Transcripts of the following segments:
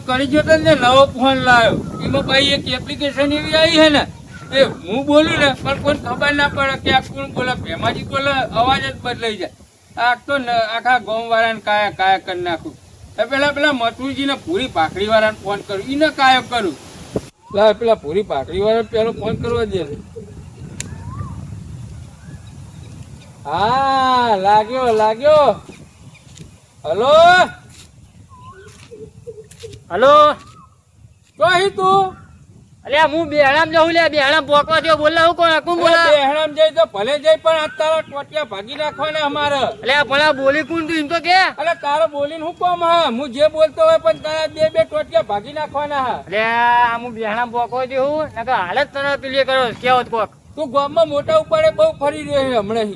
કરી જો ને નવો ફોન લાવ્યો એમાં ભાઈ એક એપ્લિકેશન એવી આવી છે ને એ હું બોલું ને પણ કોઈ ખબર ના પડે કે આ કોણ બોલે ભેમાજી બોલે અવાજ જ બદલાઈ જાય આ તો આખા ગામ વાળાને કાયા કરી નાખું પેલા મથુરજી ને પૂરી ભાખરી વાળાને ફોન કરું એને કાયો કરું પેલા પૂરી ભાખરી વાળા પેલો ફોન કરવા દે હા લાગ્યો હલો હલો કઈ તું અલ્યા હું બેહણામ જઉં લે બેહણામ પોકવા થયો બોલા હું કોણ બોલા બેહણામ જઈ તો ભલે જઈ પણ આ તારા ટોટિયા ભાગી નાખવાના અમારે અલ્યા ભલા બોલી કોણ તું એમ તો કે અલે તારો બોલીને હું કોમ હા હું જે બોલતો હોય પણ તારા બે ટોટિયા ભાગી નાખવાના હા અલ્યા હું બેહણામ પોકવા દેવું ને તો હાલત તને પેલી કરો કેવત કોક તું ગામમાં મોટા ઉપાડે બહુ ફરી રહ્યો છે હમણાં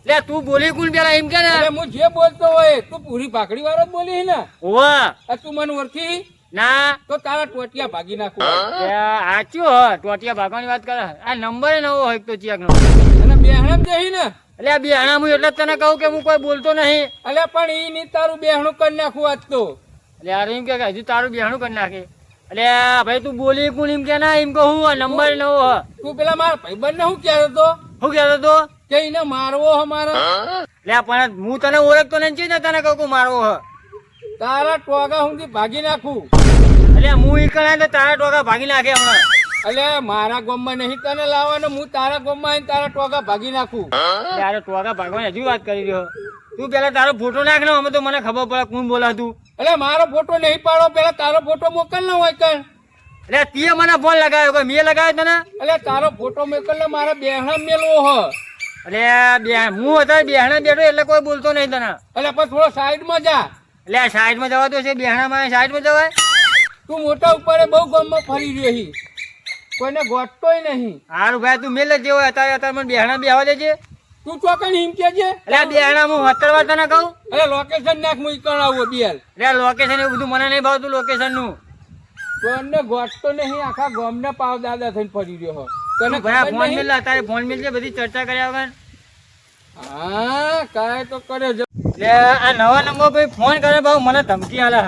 લે તું બોલી કોણ પેલા એમ કે ને હું જે બોલતો હોય તું પૂરી ભાખડી વાળો જ બોલી ને ઓવા તું મને ઓળખી ના તો તારા ટોટિયા ભાગી નાખું આચ્યો હ ટોટિયા ભાગવાની વાત કરે આ નંબર નવો હોય તો ચેક નો અને બેહણામ જઈ ને અલ્યા બેહણામ હું એટલે તને કહું કે હું કોઈ બોલતો નહીં અલે પણ ઈ ની તારું બેહણું કરી નાખું આજ તો અલ્યા એમ કે હજુ તારું બેહણું કરી નાખે અલ્યા ભાઈ તું બોલી કોણ એમ કે ના એમ કહું નંબર નવો હ તું પેલા મારા ભાઈબંધ ને શું કહેતો તો શું કહેતો તો કે એને મારવો અમારો લે પણ હું તને ઓળખતો નથી ને તને કહું મારવો હ તારા ટોગા હું ભાગી નાખું અલ્યા હું ઈકણા તો તારા ટોગા ભાગી નાખે હમણાં અલે મારા ગામમાં નહીં તને લાવવાનો હું તારા ગામમાં આવીને તારા ટોગા ભાગી નાખું તારે ટોગા ભાગવાની હજુ વાત કરી રહ્યો તું પેલા તારો ફોટો નાખ ને અમે તો મને ખબર પડે કોણ બોલા તું અલે મારો ફોટો નહીં પાડો પેલા તારો ફોટો મોકલ ને હોય કણ અલે તે મને ફોન લગાવ્યો કે મેં લગાવ્યો તને અલે તારો ફોટો મોકલ ને મારા બેહણા મેલવો હ અલે હું અત્યારે બેહણા બેઠો એટલે કોઈ બોલતો નહીં તને અલે પણ થોડો સાઈડમાં જા એટલે સાઈડમાં જવા તો છે બેહણામાં સાઈડમાં જવાય તું મોટા ઉપર બહુ ગામમાં ફરી રહી કોઈને ગોઠતોય નહીં હારું ભાઈ તું મેલે જેવો અત્યારે મને બેહણા બેહવા દેજે તું ચોકન હિમ કે છે એટલે બેહણા હું 70 વાર તને કહું અલે લોકેશન નાખ હું ઈકણ આવું બેલ એટલે લોકેશન એવું બધું મને નહીં ભાવતું લોકેશન નું કોઈને ગોઠતો નહીં આખા ગામને પાવ દાદા થઈને ફરી રહ્યો તને ભાઈ ફોન મેલ તારે ફોન મેલ બધી ચર્ચા કર્યા વગર હા કાય તો કરે એટલે આ નવા નંબર પર ફોન કરે ભાવ મને ધમકી આલે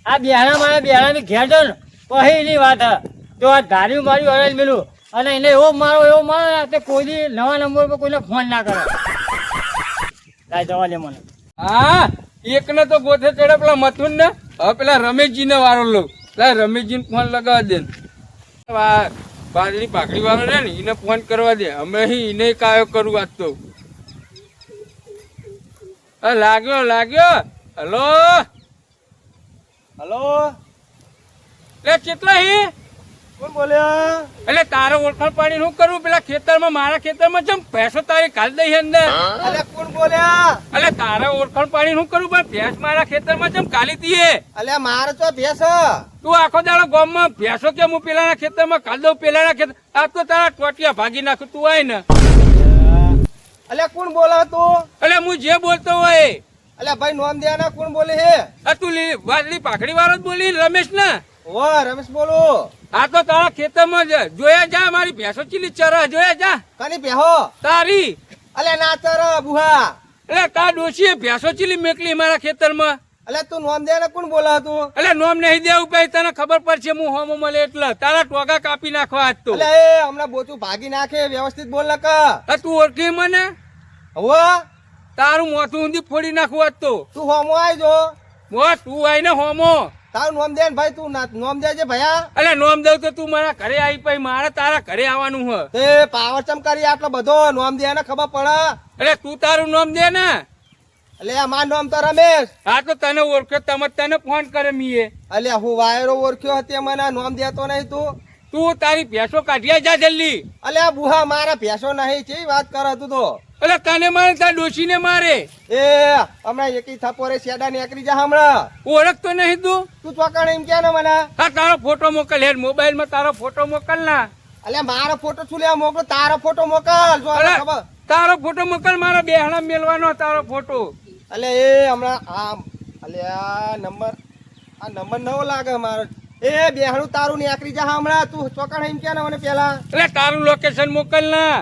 આ બેહણા મારા બેહણા ઘેર જો ને પછી એની વાત હા તો આ ધાર્યું માર્યું હરાજ મેલું અને એને એવો મારો તે કોઈ નવા નંબર પર કોઈને ફોન ના કરે જવા દે મને હા એકને તો ગોથે ચડે પેલા મથુન ને હવે પેલા રમેશજી ને વારો લો પેલા રમેશજી ને ફોન લગાવવા દે બાજરી ભાખરી વાળો ને એને ફોન કરવા દે અમે એને કાયો કરું આજ તો લાગ્યો હલો લે કેટલા હી કોણ બોલ્યા એટલે તારો ઓળખાણ પાણી શું કરવું પેલા ખેતરમાં મારા ખેતરમાં જેમ ભેંસો તારી કાલ દઈ અંદર અલે કોણ બોલ્યા એટલે તારા ઓળખાણ પાણી શું કરવું પણ ભેંસ મારા ખેતરમાં જેમ કાલી દીએ અલે મારે તો ભેંસ તું આખો દાડો ગામમાં ભેંસો કે હું પેલાના ખેતરમાં કાલ દઉં પેલાના ખેતર આ તો તારા ટોટિયા ભાગી નાખું તું આય ને અલે કોણ બોલા તું એટલે હું જે બોલતો હોય અલે ભાઈ નોમ દેના કોણ બોલે હે આ તું વાદળી પાખડી વાળો જ બોલી રમેશ ને ઓ રમેશ બોલો આ તો તારા ખેતરમાં જોયા જા મારી ભેંસો ચીલી ચરા જોયા જા કની બેહો તારી અલે ના ચર બુહા એટલે તાર ડોશીએ ભેંસો ચીલી મેકલી મારા ખેતરમાં અલે તું નોમ દેના કોણ બોલા તું એટલે નોમ નહીં દેવું ભાઈ તને ખબર પડશે હું હોમો મળે એટલે તારા ટોગા કાપી નાખવા આજ તો અલે એ હમણાં બોચું ભાગી નાખે વ્યવસ્થિત બોલ નકા તું ઓળખી મને હવે તારું મોથું ઊંધી ફોડી નાખવું આજ તો તું હોમો આઈ જો તું આઈ ને હોમો તારું નોમ દે ભાઈ તું નોમ દેજે ભયા એટલે નોમ દઉં તો તું મારા ઘરે આવી પછી મારે તારા ઘરે આવવાનું હ તે પાવર ચમ કરી આટલો બધો નોમ દે ને ખબર પડે એટલે તું તારું નોમ દે ને અલે માર નામ તો રમેશ હા તો તને ઓળખ્યો તને ફોન કરે મીએ અલે હું વાયરો ઓળખ્યો હતી મને નામ દેતો નહીં તું તારી ભેંસો કાઢ્યા જા જલ્દી અલે બુહા મારા ભેંસો નહીં છે વાત કરે તું તો એટલે તને મારે તાર ડોશીને મારે એ હમણાં એકી થપોરે શેડા નીકળી જા હમણાં ઓળખતો નહીં તું ચોકણ એમ કે ને મને હા તારો ફોટો મોકલ હેડ મોબાઈલ માં તારો ફોટો મોકલ ના અલે મારો ફોટો શું લેવા મોકલો તારો ફોટો મોકલ જો ખબર તારો ફોટો મોકલ મારા બેહણા મેલવાનો તારો ફોટો અલે એ હમણાં અલે આ નંબર નવો લાગે મારો એ બેહણું તારું નીકળી જા હમણાં તું ચોકણ એમ કે ને મને પેલા એટલે તારું લોકેશન મોકલ ના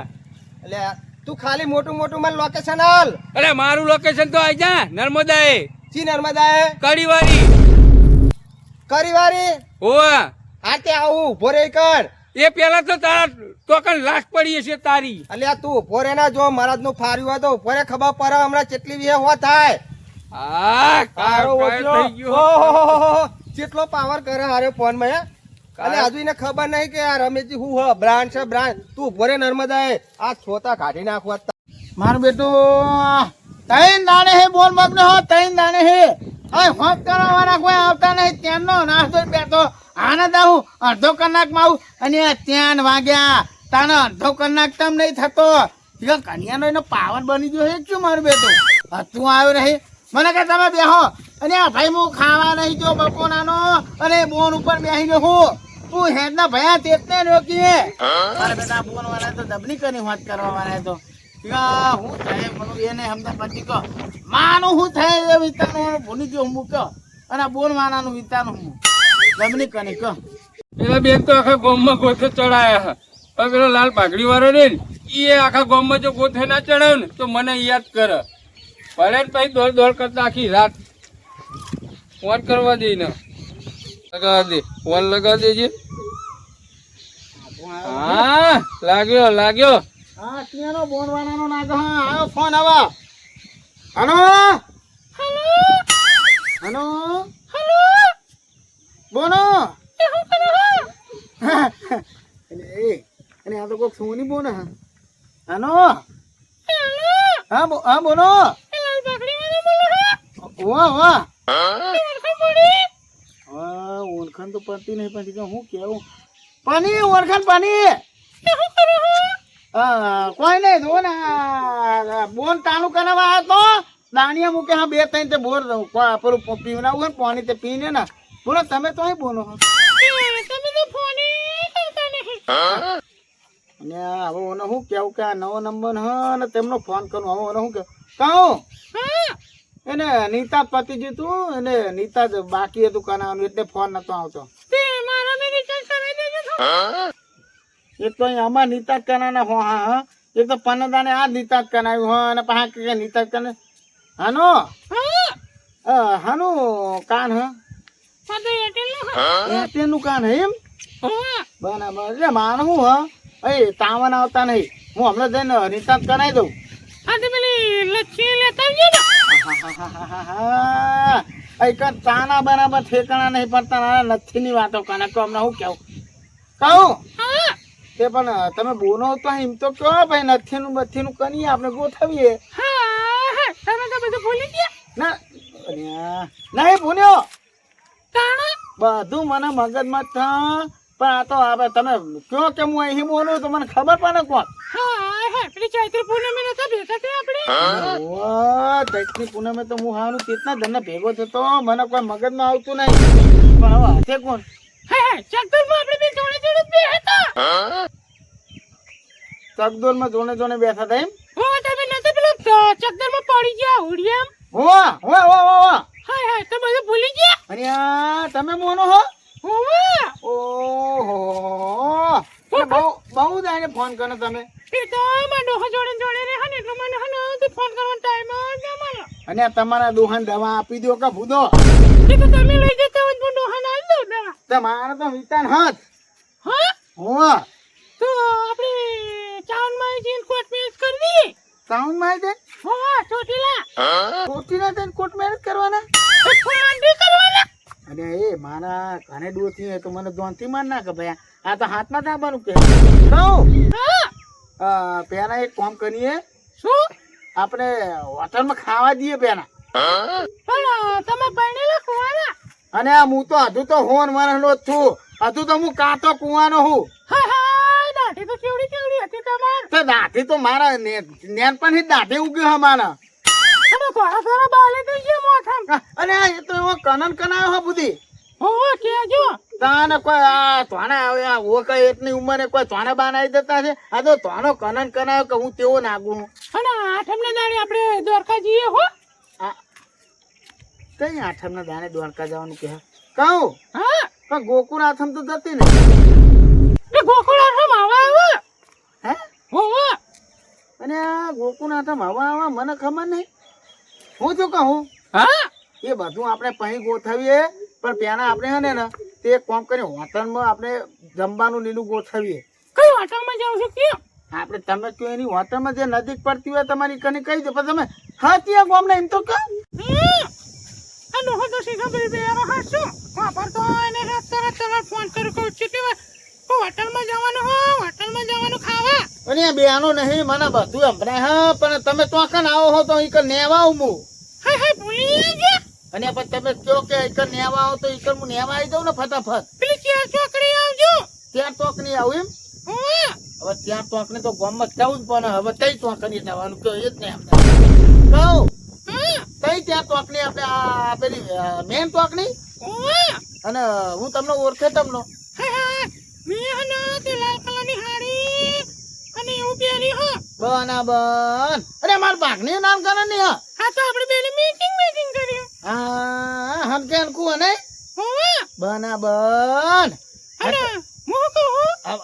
એટલે તું ખાલી મોટું મને લોકેશન હાલ અરે મારું લોકેશન તો આઈ જા નર્મદા એ સી નર્મદા એ કડીવારી ખરી વારી હોવા હા તે આવું ઉભો રે કર એ પેલા તો તારા ટોકન લાશ પડી છે તારી. અલ્યા તું ઉભો રે ના જો મહારાજ નું ફાર્યું હોય તો ઉભો રે ખબર પડે હમણાં કેટલી વીએ હો થાય હા તારો કાળ ઓછો થઈ ગયો. ઓહોહોહો, કેટલો પાવર કરે હારે ફોન માં હે અને હજુ એને ખબર નહીં કે આ રમેશજી હું હ બ્રાન્ડ છે બ્રાન્ડ તું ઉભો રે નર્મદા એ આ છોતા કાઢી નાખવા મારું બેટું તૈન દાણે હે બોલ મગને હો તૈન દાણે હે હવે હોક કરવાના કોઈ આવતા નહીં ત્યાંનો નાસ્તો બેઠો આનંદ આવું અડધો કલાકમાં આવું અને આ ત્યાં વાગ્યા તાનો અડધો કલાક તમ નહીં થતો કન્યાનો એનો પાવર બની ગયો હે શું મારું બેટું તું આવ્યો નહીં મને કે તમે બેહો અને આ ભાઈ હું ખાવા નહીં જો બપોરાનો અને બોન ઉપર બેસી ગયો હું તું હેડના ભયા તેતને રોકીએ મારા બેટા બોન વાળા તો દબની કરી વાત કરવા વાળા તો હું થાય મને એને સમજા પછી કહો માનું હું થાય એ વિસ્તારનું ભૂલી ગયો હું મૂક્યો અને બોન વાળાનું વિસ્તારનું હું દબની કરી કહો પેલા બેન તો આખા ગામમાં ગોથે ચડાયા પણ પેલો લાલ પાઘડી વાળો ને એ આખા ગામમાં જો ગોથે ના ચડાવ્યો ને તો મને યાદ કરે ભલે ને પછી દોડ દોડ કરતા આખી રાત ફોન કરવા દે ને લગાવા દે ફોન લગાવી દેજે. હા લાગ્યો લાગ્યો. હા ત્યાંનો બોન વાળાનો નાગો હા આવ્યો ફોન હવે હલો હલો હલો બોનો અને આ તો કોક સોની બોન હલો હા બોનો વાહ વાહ ઓળખાણ તો પડતી નહીં પછી હું કેવું પાણી ઓળખાણ પાણી કોઈ નહીં જો ને બોન તાણું કરાવવા આવ્યો તો દાણિયા મૂકે હા બે ત્રણ તે બોર પેલું પીવડાવું હોય ને પાણી તે પીને ને બોલો તમે તો અહીં બોલો અને હવે ઓને શું કેવું કે આ નવો નંબર હ ને તેમનો ફોન કરું હવે ઓને શું કેવું કહું એને નીતા પતી ગયું તું એને નીતા જ બાકી હતું કરાવવાનું એટલે ફોન નતો આવતો એક તો અહીં અમાર નીતા જ કરાના હો હા એક તો પનદાને આ નીતા જ કરાવ્યું હો અને પાછા કે નીતા જ કરે હાનો હાનું કાન હ એરટેલ નું કાન હે એમ બરાબર એટલે માનું હું હ એ તાવન આવતા નહીં હું હમણાં જઈને નીતા જ કરાવી દઉં તાના બરાબર ઠેકાણા નહીં પડતા નથી ની વાતો કને તો હમણાં હું કેવું કહું તે પણ તમે બોનો તો એમ તો કહો ભાઈ નથી નું બથી નું કરીએ આપણે ગોઠવીએ તમે તો બધું ભૂલી ગયા ના નહીં ભૂલ્યો બધું મને મગજમાં જ પણ આ તો હવે તમે કયો કે હું અહીં બોલું તો મને ખબર પડે કોણ ચૈત્રી પૂનમે તો હું હાનું કેટલા ધન ભેગો થતો મને કોઈ મગજમાં આવતું નહીં પણ હવે હાથે કોણ ચકદોર માં જોડે જોડે બેઠા હતા એમ ચકદોર માં પડી ગયા ઉડિયામ ભૂલી ગયા અરે તમે મોનો હો ઓહો બહુ દાને ફોન કર્યો તમે અને તમારા દોહાન દવા આપી દો કે ભૂદો તમારા તો વિતાન હાથ સાઉન્ડ માં દે ચોટીલા દે કોટ મેરેજ કરવાના અરે એ મારા ઘરે ડોથી હોય તો મને દોનથી માર ના કે ભાઈ આ તો હાથમાં દાબાનું કે પેલા એક કામ કરીએ શું આપણે હોટલમાં ખાવા દઈએ પેલા તમે ભણેલા કુવાના અને આ હું તો હજુ તો હોન મારનો જ છું હજુ તો હું કાતો કુવાનો હું દાઢી તો કેવડી કેવડી હતી તમાર તો દાઢી તો મારા નેન પણ દાઢી ઉગ્યો હે મારા અને એ તો એવો કનન કનાયો હો બુધી તાને કોઈ આ તોને આવ્યા ઓ કઈ એટલી ઉંમરે કોઈ તોને બનાવી દેતા છે આ તો તોનો કનન કનાયો કે હું તેવો નાગું અને આઠમને દાડે આપણે દ્વારકા જઈએ હો કઈ આઠમને દાડે દ્વારકા જવાનું કે કહું પણ ગોકુળ આઠમ તો જતી ને ગોકુળ આઠમ આવા હે અને આ ગોકુળ આઠમ આવા મને ખબર નહીં હું શું કહું એ બધું આપણે પહી ગોઠવીએ પણ પેલા આપણે હે ને તે એક કામ કરી હોટલમાં આપણે જમવાનું લીલું ગોઠવીએ. કઈ હોટલમાં જાવ છો કે આપણે તમે કયો એની હોટલમાં જે નજીક પડતી હોય તમારી કને કહી દો પણ તમે હા ત્યાં ગામને એમ તો કહો. આ ડોહો તો સીધા બે બે હાસો વાપર તો એને રાત તરત ફોન કરું કહું ચીટી હોટલમાં જવાનું ખાવા. અને બેનો નહીં મને બધું સંભળાય હા પણ તમે તો કન આવો હો તો ઈકર નેવા આવું હું. હાય ભૂલી ગયા. અને પછી તમે કયો કે ઈકર નેવા આવો તો ઈકર હું નેવા આવી જાઉં ને ફટાફટ. પેલી ચાર ચોકડી આવજો. ત્યાં ચોક નહીં આવું એમ. ઓવા હવે ત્યાં ચોક ને તો ગામમાં જવું જ પણ હવે તઈ ચોક ની જવાનું કયો એ જ નહીં સમજાય કહું. તઈ ત્યાં ચોક ની આપણે આ પેલી મેન ચોક ની. ઓવા અને હું તમને ઓળખે તમને. હાય મેહના તે લાલ કલરની હાડી અને એવું પહેરી હો. બરાબર. અરે માર ભાગની નામ કરે ને હા. હા તો આપણે બેને મીટિંગ કર્યું. હા હમકે અનકુ અને ઓવા બરાબર. અને હું કહું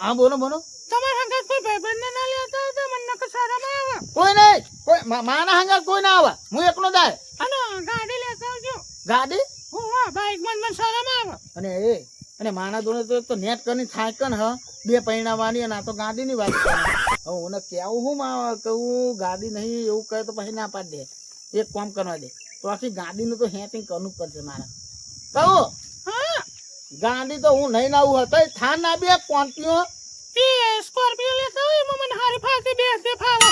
હા બોલો બોલો. તમારા હંગાત કોઈ ભાઈબંધને ના લેતા આવતા મને નકર શરમ આવે. કોઈ નહીં કોઈ માના હંગાત કોઈ ના આવે હું એકલો જાય. અને ગાડી લેતા આવજો. ગાડી ઓવા બાઈક મને શરમ આવે. અને માના દોને તો નેટ કરીને થાય કન હ બે પૈણાવાની અને આ તો ગાડીની વાત કરે. હવે ઓને કેવું હું માં કહું ગાડી નહીં એવું કહે તો પછી ના પાડી દે. એક કામ કરવા દે તો આખી ગાડીનું તો હેટિંગ કરવું પડશે મારે. કહું હા ગાડી તો હું નહીં લાવું હતો થાન ના બે ક્વોન્ટિયો એ સ્કોર્પિયો લેતા હોય એમાં મને હારી ફાટી બેસતે ફાવે.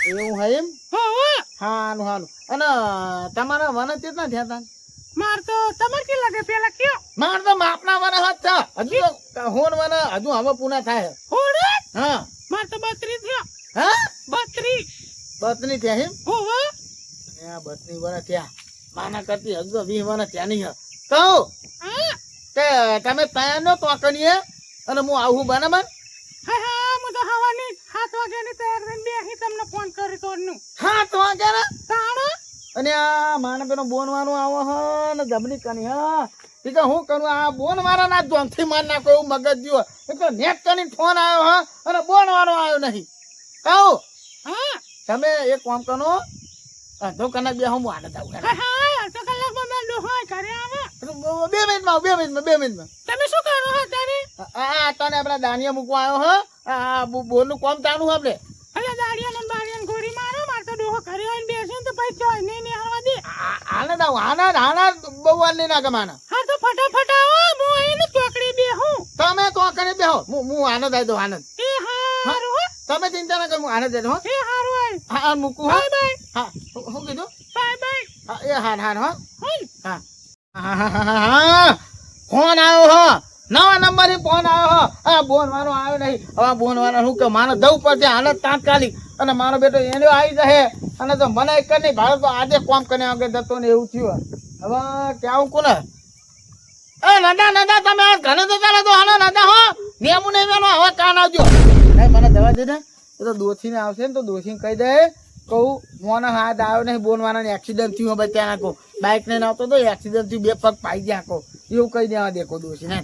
એવું હોય એમ. ઓવા હાનું હાનું. અને તમારા વન કેટલા થયા તા. માર તો તમાર કે લાગે પેલા કયો માર તો માપના વન હાથ છે હજુ તો હોન વન હજુ હવે પૂના થાય. હોડે હા માર તો 32 થયો. હા 32 બતની ત્યાં એમ. ઓવા ત્યાં બતની વન ત્યાં માના કરતી હજુ 20 વન ત્યાં નહીં કહું હા કે તમે તૈયાર નો તો કરીએ અને હું આવું બરાબર. હા હું તો હવાની 7 વાગ્યાની તૈયાર થઈને બેહી તમને ફોન કરી તોડનું. હા તો આ ક્યારે તાણો અને આ માને પેલો બોનવાનું આવો હ ને જબરી કની હા ઠીક હું કરું આ બોનવાળા ના જોમથી માર નાખો એવું મગજ જો એટલે નેટ કરીને ફોન આવ્યો હા અને બોનવાળો આવ્યો નહીં. કહું હા તમે એક કામ કરો અડધો કલાક બે હું આને જાઉં હા અડધો કલાકમાં મેં ડોહાય ઘરે આવે. 2 મિનિટમાં તમે શું કરો હો તારે આ તને આપડા દાનિયા મૂકવા આવ્યો હ આ બોનનું કામ તાનું આપણે. અલે દાડિયાને ને બાડિયાને ગોળી મારો માર તો ડોહો ઘરે આવીને બેસે ને તો પછી જોઈ નહીં હારવા દે. આને દાવ આના બહુ વાર નહીં નાખે માના. હા તો ફટાફટ આવો હું એને ચોકડી બેહું. તમે તો કરે બેહો હું આનંદ આવી દઉં આનંદ. એ હારું હો તમે ચિંતા ના કરો હું આનંદ આવી દઉં. એ હારું આય હા મૂકું બાય બાય હા શું કીધું. બાય બાય હા એ હાર હો હોલ હા ફોન આવ્યો હો નવા નંબર ફોન આવ્યો હો. આ બોન વાળો આવ્યો નહીં હવે બોન વાળો શું કે મારે જવું પડશે હાલત તાત્કાલિક અને મારો બેટો એને આવી જશે અને તો મને એક નહીં ભાડો તો આજે કોમ કરીને આગળ જતો ને એવું થયું. હવે કેવું કોને એ નદા તમે આ ઘરે તો ચાલે તો હાલો નદા હો નેમું નહીં વેલો હવે કાન આવજો. નહીં મને જવા દે ને એ તો દોશીને આવશે ને તો દોશીને કહી દે કહું મોને હાથ આવ્યો નહીં બોનવાના એક્સિડન્ટ થયું હવે ત્યાં નાખો બાઇક ને આવતો તો એક્સિડન્ટ થયું 2 પગ પાઈ ગયા કહો એવું કહી દેવા દેખો દોશી ને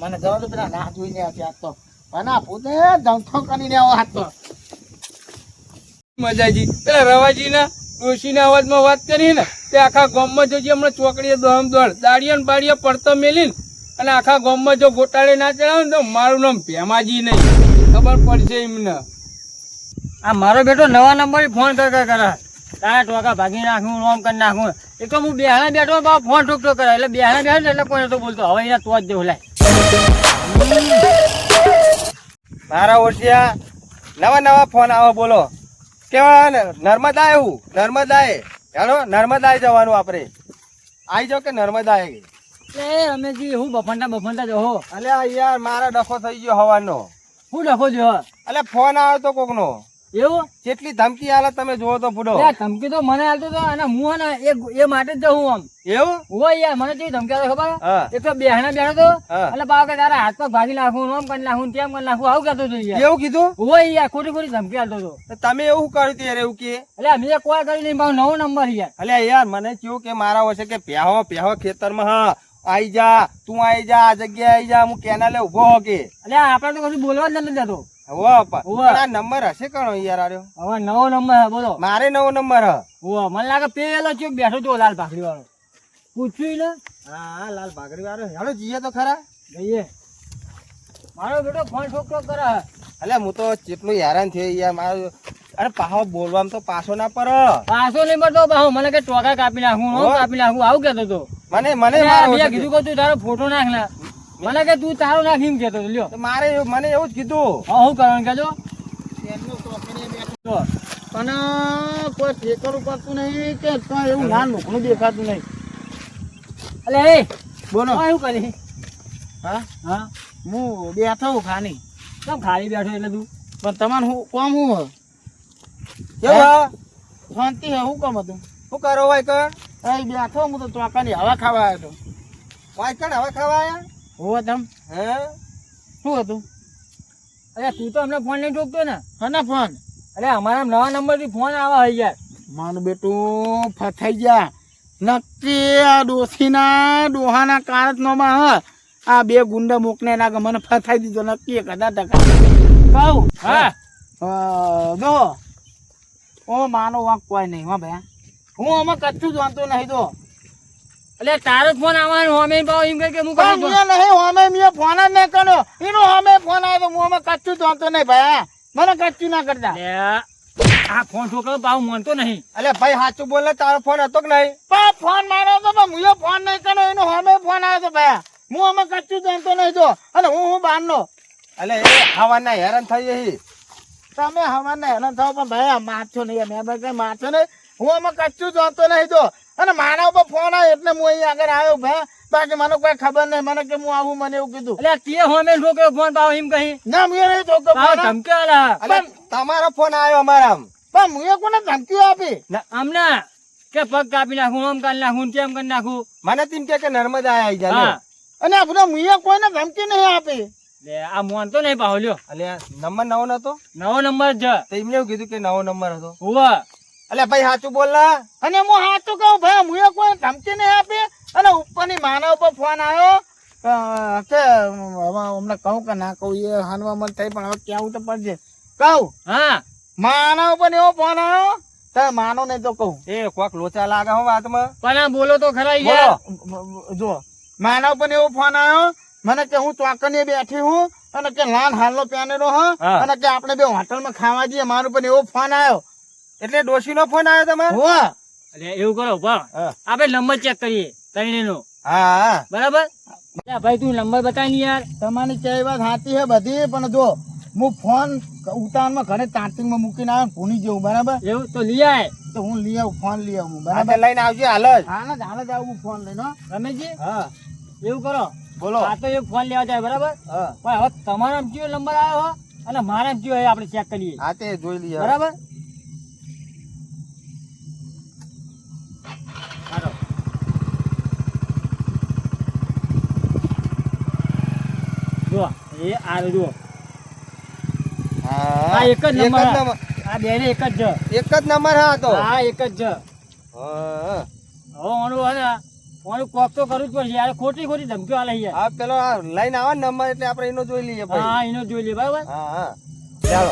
મને જવા દો પેલા ના જોઈને આવશે હાથ તો અને પોતે જંખો કરીને આવો હાથ તો મજાજી પેલા રવાજીના ડોશીના અવાજમાં વાત કરી ને તે આખા ગામમાં જોજે હમણાં ચોકડીએ દોડ દાડિયા ને બાડિયા પડતો મેલીને અને આખા ગામમાં જો ગોટાળે ના ચડાવે ને તો મારું નામ ભેમાજી નહીં ખબર પડશે એમને. આ મારો બેટો નવા નંબર ફોન કરે તારા ટોકા ભાગી નાખું રોમ કરી નાખું. એક તો હું બેહાના બેઠો ફોન ઠોકતો કરે એટલે બેહાના બેઠો એટલે કોઈ નતો બોલતો હવે અહીંયા તો જ દેવું લાય. મારા ઓળખ્યા નવા ફોન આવો બોલો કેવા નર્મદા એવું નર્મદાએ હેલો નર્મદાએ જવાનું આપણે આવી જાવ કે નર્મદાએ એ રમેશજી હું બફંડા જો હો અલ્યા યાર મારા ડખો થઈ ગયો હવાનો. હું ડખો જો અલ્યા ફોન આવ્યો તો કોકનો એવું કેટલી ધમકી આલે તમે જોવો તો પૂડો. ધમકી તો મને હાલતો હતો અને હું ને એ માટે જ જવું આમ એવું હોય યાર મને કેવી ધમકી આવે ખબર હા એક તો બેહાના બેઠો તો હા. એટલે બાવ કે તારા હાથ પગ ભાગી નાખું આમ કરી નાખું તેમ કરી નાખું આવું કહેતો હતો યાર. એવું કીધું હોય યાર ખોટી ધમકી હાલતો હતો. તો તમે એવું કર્યું તું યાર એવું કે એટલે અમે કોઈ કરી નહીં ભાવ નવો નંબર યાર. અલ્યા યાર મને કહ્યું કે મારા વચ્ચે કે પ્યાહો ખેતરમાં હા આઈ જા તું આઈ જા આ જગ્યાએ આઈ જા હું કેનાલે ઉભો હો કે એટલે આપણે તો કશું બોલવા જ નથી દેતો. પણ આ નંબર હશે કણો યાર આર્યો હવે નવો નંબર હે બોલો. મારે નવો નંબર હ મને લાગે પેલો ચૂક બેઠો તો લાલ ભાખરી વાળો. પૂછ્યું ને હા લાલ ભાગરી વાળો હેલો જીએ તો ખરા જઈએ મારો બેટો ફોન ઠોક કરે અલ્યા હું તો કેટલું હેરાન થયો યાર મારું અરે પાહો બોલવામાં તો પાછો ના પર પાછો નહીં મળતો બાહુ મને કે ટોકા કાપી નાખું હું કાપી નાખું આવું કહેતો હતો મને મેં કીધું કે તું તારો ફોટો નાખ ને મને કે તું તારો નાખી એમ કહેતો હતો લ્યો મારે મને એવું જ કીધું હા શું કરવાનું કહેજો એમનો ટોકીને બેઠો પણ કોઈ ઠેકરું પડતું નહીં કે તો એવું ના નોકરું દેખાતું નહીં. અલે એ બોલો શું કરી હા હા હું બેઠો હું ખાની કેમ ખાલી બેઠો એટલે તું પણ તમારે હું કોમ હું કેવું શાંતિ હે હું કોમ હતું શું કરો ભાઈ કણ અહીં બેઠો હું તો ચોકાની હવા ખાવા આવ્યો હતો. ભાઈ કણ હવે ખાવા આયા હોવે તમ હે શું હતું અરે તું તો અમને ફોન નહીં ઠોકતો ને હના ફોન અરે અમારા નવા નંબર થી ફોન આવા હોય યાર મારું બેટું ફસાઈ ગયા નક્કી આ ડોસીના ડોહાના કારતનોમાં હ આ બે ગુંડા મોકને ના મને ફસાઈ દીધો નક્કી 1000% કહું હા જો ઓ માનો વાંક કોઈ નહીં હો ભાઈ હું આમાં કચ્છું જાણતો નહીં તો એટલે તારો જ ફોન આવવાનો અમે પાવ એમ કહે કે હું પણ કરું મેં નહીં હોમે મેં ફોન જ નહીં કર્યો એનો હોમે ફોન આવ્યો તો હું આમાં કચ્છું જાણતો નહીં ભાઈ મને કચ્છું ના કરતા આ ફોન ઠોકરો પાવ માનતો નહીં અલ્યા ભાઈ સાચું બોલ ને તારો ફોન હતો કે નહીં પણ ફોન માર્યો તો પણ હું ફોન નહીં કર્યો એનો હોમે ફોન આવ્યો તો ભાઈ હું આમાં કચ્છું જાણતો નહીં તો અને હું બહારનો અલ્યા એ ખાવાના હેરાન થઈ જઈ તમે હવાને હેરાન થાવ પણ ભાઈ મારશો નહીં મેં ભાઈ કઈ મારશો નહીં હું આમાં કચ્છું જાણતો નહીં તો અને મારા ઉપર ફોન આવ્યો એટલે હું અહીંયા આગળ આવ્યો ભાઈ બાકી મને કોઈ ખબર નહીં મને કે હું આવું મને એવું કીધું એટલે તે હોમે ઠોકરો ફોન પાવ એમ કહી ના મેં નહીં તો પાવ ધમકી આલા અલ્યા તમારો ફોન આવ્યો અમારા પણ મુએ કોને ધમકીઓ આપી અમને કે પગ કાપી નાખું આમ કરી નાખું તેમ કરી નાખું મને તેમ કે નર્મદા આવી જાય હા અને આપણે મુએ કોઈને ધમકી નહીં આપી લે આ માનતો નહીં પાહો લ્યો અલ્યા નંબર નવો નતો નવો નંબર જ તો એમને એવું કીધું કે નવો નંબર હતો હુવા અલ્યા ભાઈ સાચું બોલ ના અને હું સાચું કહું ભાઈ મુએ કોઈ ધમકી નહીં આપી અને ઉપરની માનવ ઉપર ફોન આવ્યો કે હવે અમને કહું કે ના કહું એ હાનવા મન થઈ પણ હવે કેવું તો પડશે કહું હા માનવ ઉપર એવો ફોન આવ્યો તો માનો નહીં તો કહું એ કોક લોચા લાગે હો વાતમાં પણ આ બોલો તો ખરા બોલો યાર જો માનવ પર એવો ફોન આવ્યો મને કે હું ચોકની બેઠી હું અને કે લાલ હાલનો પહેરેલો હ હા. અને કે આપણે બે હોટલમાં ખાવા જઈએ મારું પણ એવો ફોન આવ્યો એટલે ડોશીનો ફોન આવ્યો તમારે હો અરે એવું કરો પણ હા. આપણે નંબર ચેક કરીએ ત્રણેયનો હા હા બરાબર અલ્યા ભાઈ તું નંબર બતાવી ને યાર તમારી કઈ વાત સાચી છે બધી પણ જો હું ફોન ઉતાવળમાં ઘરે ચાર્જિંગમાં મૂકીને આવ્યો ભૂલી જવું બરાબર એવું તો લઈ આય તો હું લઈ આવું ફોન લઈ આવું હા બરાબર લઈને આવજો હાલ જ હાલ જ આવું ફોન લઈને હો. રમેશજી હા એવું કરો બોલો આ તો એક ફોન લેવા જાય બરાબર હા પણ હવે તમારો કયો નંબર આવ્યો હો અને મારા કયો એ આપણે ચેક કરીએ હા તે જોઈ લઈએ બરાબર હાલો. જુઓ એ આ જુઓ હા આ એક જ નંબર નંબર આ બે ને એક જ છે એક જ નંબર હા તો હા એક જ છે હા હવે ઓનું હે ને ઓનું કોક તો કરવું જ પડશે યાર ખોટી ખોટી ધમકીઓ આલે યાર હા પેલો લઈને આવે નંબર એટલે આપણે એનો જોઈ લઈએ હા ભાઈ એનો જોઈ લે બરાબર હા હા ચાલો